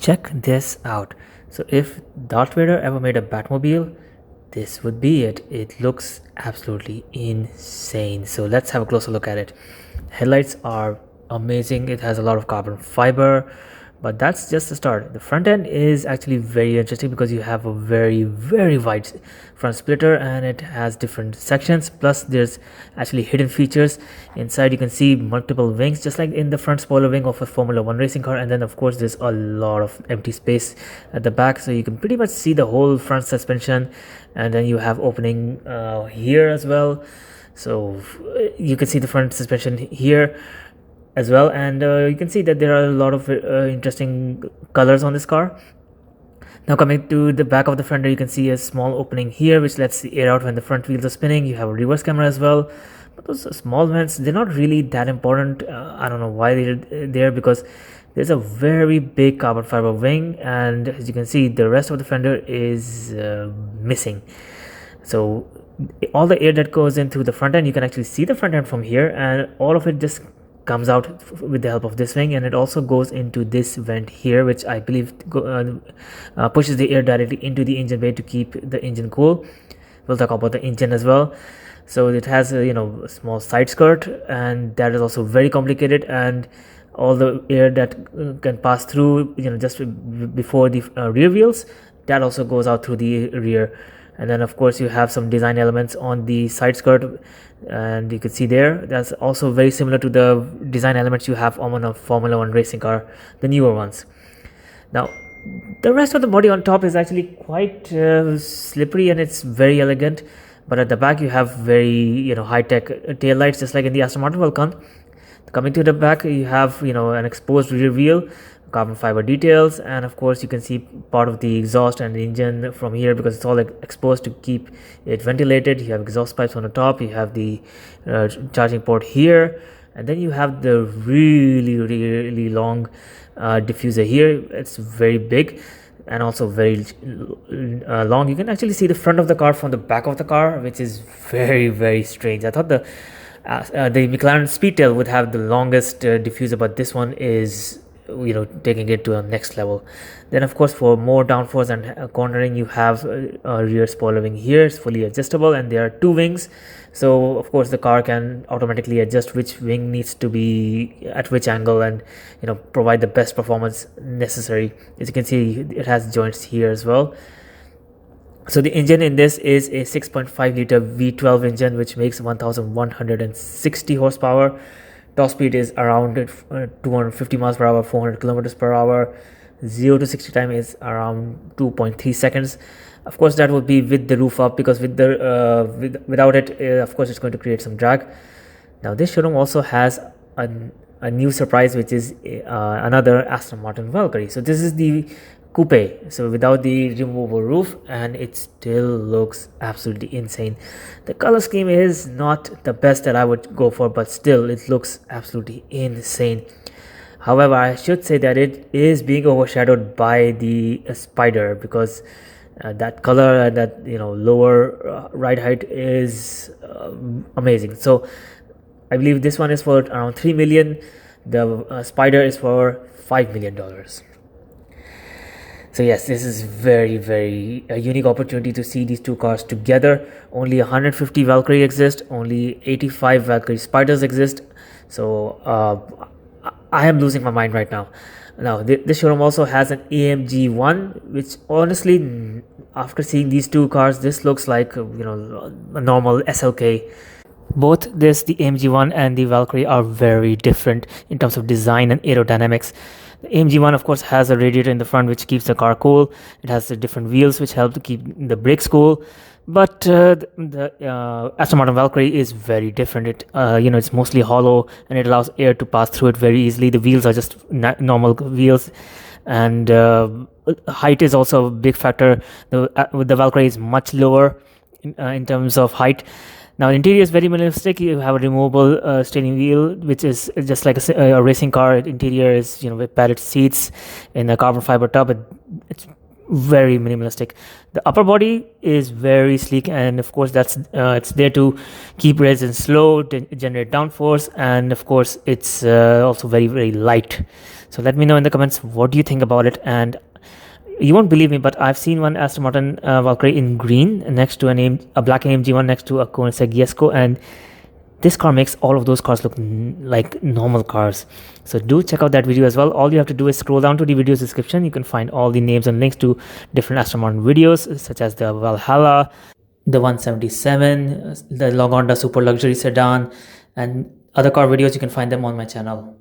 Check this out. So if Darth Vader ever made a Batmobile, this would be it. It looks absolutely insane. So let's have a closer look at it. Headlights are amazing. It has a lot of carbon fiber, but that's just the start. The front end is actually very interesting because you have a very wide front splitter and it has different sections, plus there's actually hidden features inside. You can see multiple wings just like in the front spoiler wing of a Formula 1 racing car, and then of course there's a lot of empty space at the back, so you can pretty much see the whole front suspension. And then you have opening here as well, so you can see the front suspension here as well. And you can see that there are a lot of interesting colors on this car. Now coming to the back of the fender, you can see a small opening here which lets the air out when the front wheels are spinning. You have a reverse camera as well, but those small vents, they're not really that important. I don't know why they're there, because there's a very big carbon fiber wing, and as you can see the rest of the fender is missing. So all the air that goes in through the front end, you can actually see the front end from here, and all of it just comes out with the help of this wing. And it also goes into this vent here, which I believe pushes the air directly into the engine bay to keep the engine cool. We'll talk about the engine as well. So it has a small side skirt, and that is also very complicated, and all the air that can pass through just before the rear wheels, that also goes out through the rear. And then of course you have some design elements on the side skirt, and you can see there that's also very similar to the design elements you have on a Formula 1 racing car, the newer ones. Now the rest of the body on top is actually quite slippery, and it's very elegant, but at the back you have very high-tech tail lights just like in the Aston Martin Vulcan. Coming to the back, you have an exposed rear wheel, carbon fiber details, and of course you can see part of the exhaust and the engine from here because it's all exposed to keep it ventilated. You have exhaust pipes on the top, you have the charging port here, and then you have the really long diffuser here. It's very big and also very long. You can actually see the front of the car from the back of the car, which is very strange. I thought the McLaren Speedtail would have the longest diffuser, but this one is taking it to a next level. Then of course for more downforce and cornering, you have a rear spoiler wing here. It's fully adjustable, and there are two wings, so of course the car can automatically adjust which wing needs to be at which angle, and provide the best performance necessary. As you can see, it has joints here as well. So the engine in this is a 6.5 liter V12 engine which makes 1160 horsepower. Top speed is around 250 miles per hour, 400 kilometers per hour. 0 to 60 time is around 2.3 seconds. Of course that would be with the roof up, because with the without it, of course it's going to create some drag. Now this showroom also has a new surprise, which is another Aston Martin Valkyrie. So this is the coupe, so without the removable roof, and it still looks absolutely insane. The color scheme is not the best that I would go for, but still it looks absolutely insane. However, I should say that it is being overshadowed by the Spider, because that color and that lower ride height is amazing. So I believe this one is for around 3 million. The Spider is for $5 million. So yes, this is very a unique opportunity to see these two cars together. Only 150 Valkyrie exist, only 85 Valkyrie Spiders exist. So I am losing my mind right now. Now this showroom also has an AMG 1, which honestly, after seeing these two cars, this looks like a normal SLK. Both the AMG 1 and the Valkyrie are very different in terms of design and aerodynamics. The AMG 1 of course has a radiator in the front which keeps the car cool. It has the different wheels which help to keep the brakes cool. But the Aston Martin Valkyrie is very different. It's mostly hollow, and it allows air to pass through it very easily. The wheels are just normal wheels, and height is also a big factor. The Valkyrie is much lower in terms of height. Now interior is very minimalistic. You have a removable steering wheel, which is just like a racing car. Interior is with padded seats in a carbon fiber tub. It's very minimalistic. The upper body is very sleek, and of course that's it's there to keep resistance slow, generate downforce, and of course it's also very light. So let me know in the comments what do you think about it. And you won't believe me, but I've seen one Aston Martin Valkyrie in green next to a black AMG one next to a Koenigsegg Jesko, and this car makes all of those cars look like normal cars. So do check out that video as well. All you have to do is scroll down to the video's description. You can find all the names and links to different Aston Martin videos, such as the Valhalla, the 177, the Lagonda Super Luxury Sedan, and other car videos. You can find them on my channel.